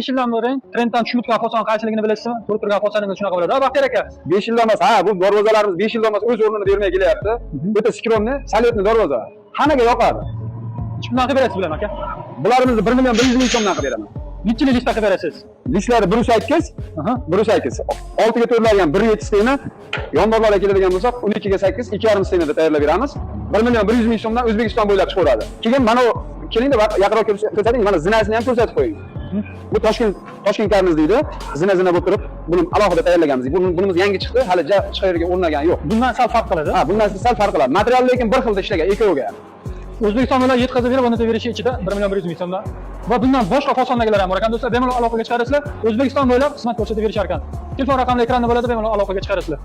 5 yildan beri trenddan tushib o'tgan poson qaysiligini bilasizmi? Ko'rib turgan posoningiz shunaqa bo'ladi. Baxtiyor aka. 5 yildan emas, ha, bu darvozalarimiz 5 yildan emas o'z o'rnini bermay kelyapti. O'ta skromni, salyotni darvoza. Hammaga yoqadi. Shundan qilib berasiz bilan aka. Bularimizni 1 million 100 ming so'mdan qilib beraman. Necha yil lista qilib berasiz? Listlari 1.8, 1.8. Oltiga to'rlagan 1.7 steyni, yondorlarga keladigan bo'lsak 12ga 8, 2.5 steynida tayyorlab beramiz. 1 million 100 ming so'mdan O'zbekiston bo'ylab chiqaveradi. Keyin mana kelingda yaqinroq ko'rsating, mana zinasini ham ko'rsatib qo'ying. Bu Toshkent karmiz deydi. Zina bo'lib turib, buni alohida tayyorlaganmiz. Bunimiz yangi chiqdi, hali chiqayotgan o'rnagan yo'q. Bundan sal farq qiladi. Ha, bundan sal farq qiladi. Material lekin bir xilda ishlagan, ikkoviga. O'zbekiston bilan yetkazib berib, unutib berishi ichida 1 million 100 ming so'mdan. Va bundan boshqa posondagilar ham bor ekan do'stlar. Bemalol aloqaga chiqarasizlar. O'zbekiston bo'ylab xizmat ko'rsatib berishar ekan. Telefon raqamli ekranda bo'ladi, bemalol aloqaga chiqarasizlar.